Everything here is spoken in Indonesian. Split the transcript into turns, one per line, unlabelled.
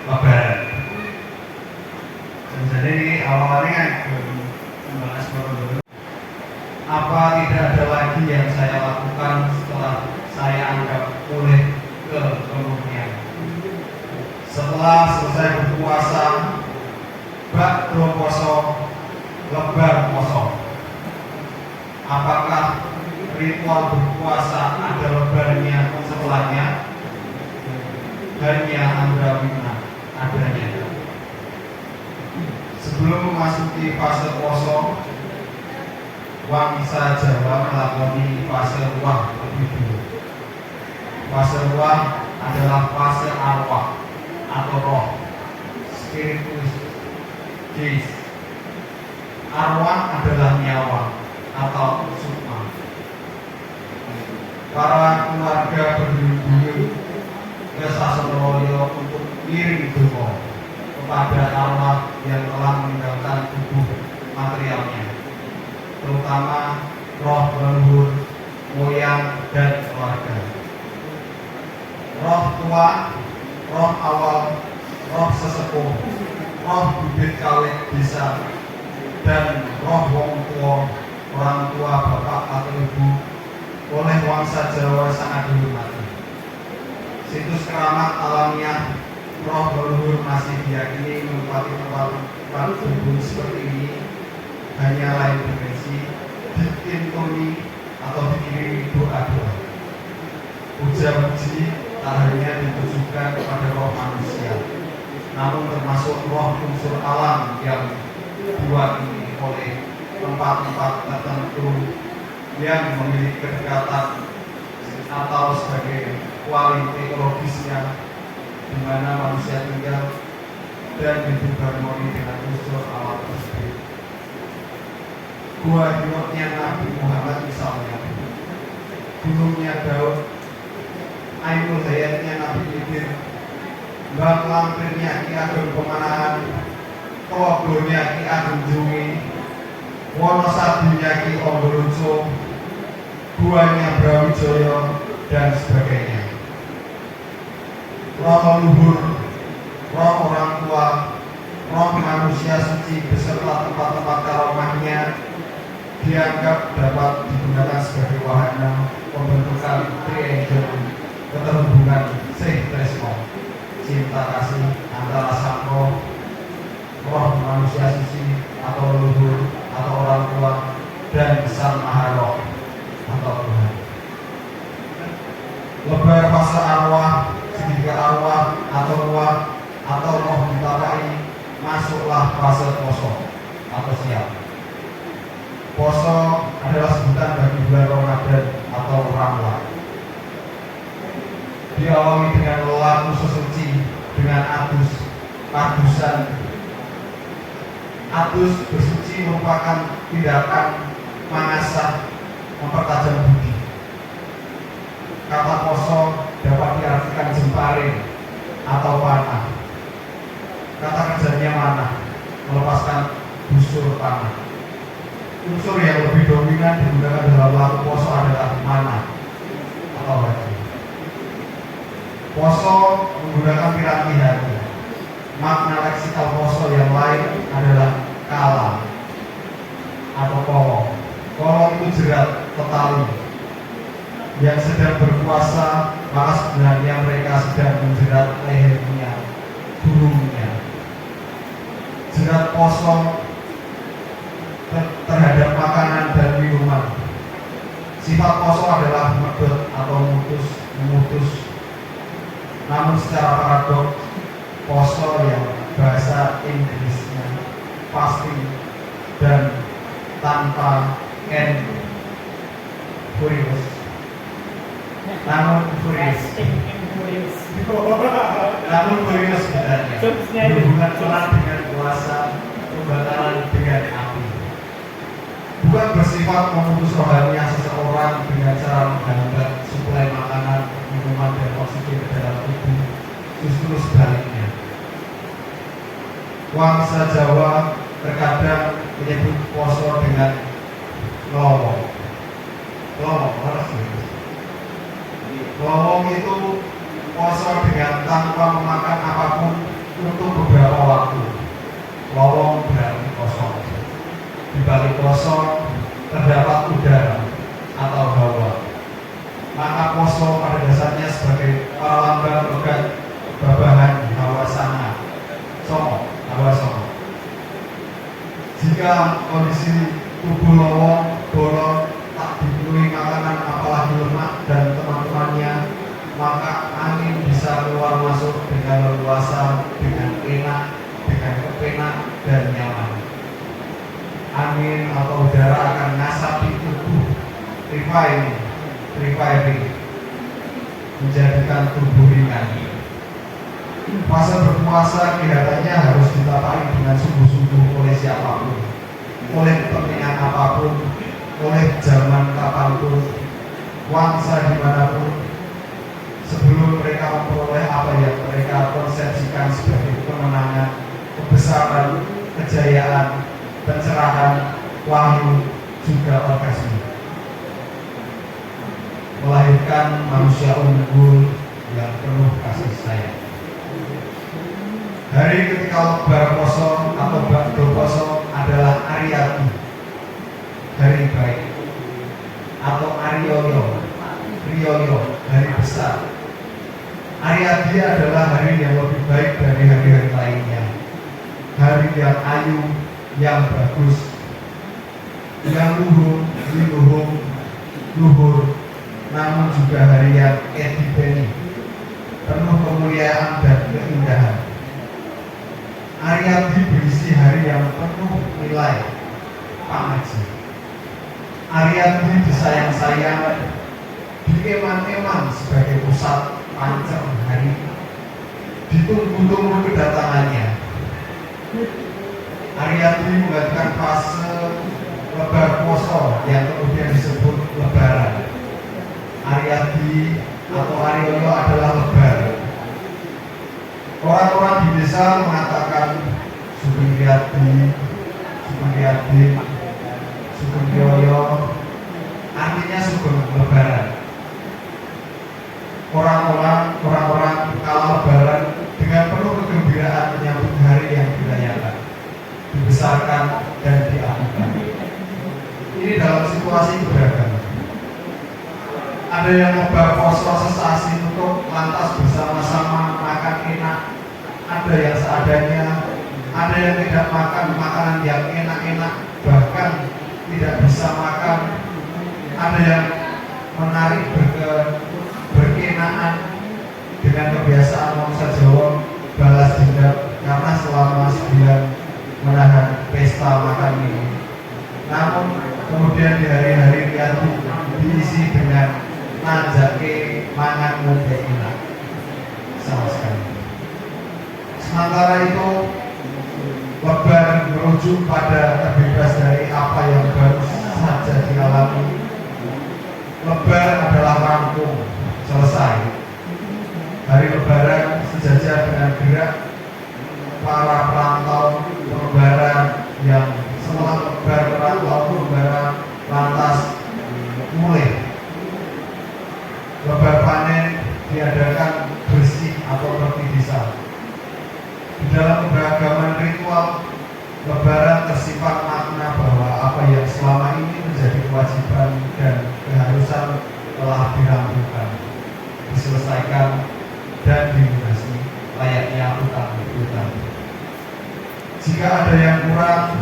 Lebaran. Jadi awalnya kan membahas dulu. Apa tidak ada lagi yang saya lakukan setelah saya anggap pulih kemudian? Setelah selesai berpuasa, bak poso, lebar poso. Apakah ritual berpuasa ada lebarnya setelahnya? Hanya andrawina adanya. Sebelum memasuki fase poso, Wangsa Jawa melakoni fase ruah lebih dulu. Fase ruah adalah fase arwah atau roh, spiritus, jis. Arwah adalah nyawa atau sukma. Para keluarga berduyun-duyun ke Sastroyo untuk ngirim doa kepada arwah yang telah meninggalkan tubuh materialnya, terutama roh leluhur, moyang, dan keluarga. Roh tua, roh awal, roh sesepuh, roh bibit kawit desa, dan roh wong tua, orang tua bapak atau ibu oleh Wangsa Jawa sangat dihormati. Situs keramat alamiah roh leluhur masih diyakini menempati tempat kubur seperti ini, hanya lain dimensi, dikintuni atau dikirimi doa-doa. Puja-puji tak hanya ditujukan kepada roh manusia, namun termasuk roh unsur alam yang diwakili oleh tempat-tempat tertentu yang memiliki kedekatan atau sebagai kualitas ekologisnya di mana manusia tinggal dan hidup harmoni dengan unsur alam tersebut. Gua hidupnya Nabi Muhammad misalnya, gunungnya Daud, Ainul Hayatnya Nabi Khidir, Bang Lampirnya Ki Ageng Pemanahan, Togonya Ki Ageng Jungi, Wonosabinya Ki Omboluco, Guanya Brawijaya, dan sebagainya. Roh leluhur, roh orang tua, roh manusia suci beserta tempat-tempat karomahnya dianggap dapat digunakan sebagai wahana pembentukan triangle keterhubungan sih tresno, cinta kasih antara sang roh manusia suci atau leluhur atau orang tua dan sang maharoh atau Tuhan. Lebar fase arwah, segitiga arwah atau ruah atau roh ditapai, masuklah fase poso atau siap. Poso adalah sebutan bagi bulan Ramadan atau Ramlan. Diawali dengan laku sesuci dengan adusan. Adus bersuci merupakan tindakan mengasah, mempertajam budi. Kata poso dapat diartikan jempare atau panah. Kata kerjanya mana? Melepaskan busur panah. Unsur yang lebih dominan digunakan dalam laku poso adalah mana atau haji. Poso menggunakan piranti hati. Makna leksikal poso yang lain adalah kala atau kolong. Kolong itu jerat, petali yang sedang berpuasa, maka sebenarnya mereka sedang menjerat lehernya, burungnya. Jerat poso terhadap makanan dan minuman. Sifat poso adalah medot atau memutus. Namun secara paradok, poso yang bahasa Inggrisnya pasti dan tanpa n furious, namun furious sebenarnya berhubungan erat dengan puasa, pembatalan dengan api. Bukan bersifat memutus rohaninya seseorang dengan cara menghambat suplai makanan, minuman, dan oksigen ke dalam tubuh. Justru sebaliknya. Wangsa Jawa terkadang menyebut poso dengan lowong. Lowong itu poso dengan tanpa memakan apapun jika kondisi tubuh lowong, bolong, tak dipenuhi makanan apalagi lemak dan teman-temannya, maka angin bisa keluar masuk dengan leluasa, dengan enak, dengan kepenak dan nyaman. Angin atau udara akan ngasapi tubuh, reviving, menjadikan tubuh ringan. Masa berpuasa kelihatannya harus ditapaki dengan sungguh-sungguh oleh siapapun, oleh kepentingan apapun, oleh zaman kapanpun, bangsa dimanapun, sebelum mereka memperoleh apa yang mereka konsepsikan sebagai kemenangan, kebesaran, kejayaan, pencerahan, wahyu, juga orgasme. Melahirkan manusia unggul yang penuh kasih sayang. Hari ketika lebar poso atau bakdo poso adalah Ariati, hari baik, atau Arioyo, hari besar. Ariati adalah hari yang lebih baik dari hari-hari lainnya, hari yang ayu, yang bagus, yang luhur, namun juga hari yang edipeni, penuh kemuliaan dan keindahan. Ariati berisi hari yang penuh nilai pangaji. Ariati disayang-sayang, dieman-eman sebagai pusat pancer hari, ditunggu-tunggu kedatangannya. Ariati menggantikan fase lebar poso yang kemudian disebut lebaran. Ariati atau Arioyo adalah lebar. Orang-orang di desa mengatakan Sugeng Riyadi, Sugeng Rioyo, artinya Sugeng Lebaran. Orang-orang kala lebaran dengan penuh kegembiraan menyambut hari yang dirayakan, dibesarkan dan diagukan. Ini dalam situasi beragam. Ada yang lebar poso sesasi untuk lantas bersama-sama makan enak, ada yang seadanya, ada yang tidak makan makanan yang enak-enak, bahkan tidak bisa makan, ada yang menarik berkenaan dengan kebiasaan manusia Jawa balas dendam karena selama sebulan menahan pesta makan ini. Namun kemudian di hari-hari Riyadi diisi dengan najake mangan muda enak sama sekali. Sementara itu lebaran merujuk pada terbebas dari apa yang baru saja dialami. Lebaran adalah rampung, selesai. Hari lebaran sejajar dengan gerak para perantau lebaran yang setelah lebaran lantas mulai. Lebar panen diadakan bersih atau bertidisa. Di dalam keberagaman ritual lebaran tersimpan makna bahwa apa yang selama ini menjadi kewajiban dan keharusan telah dirampungkan, diselesaikan dan dilunasi layaknya utang. Jika ada yang kurang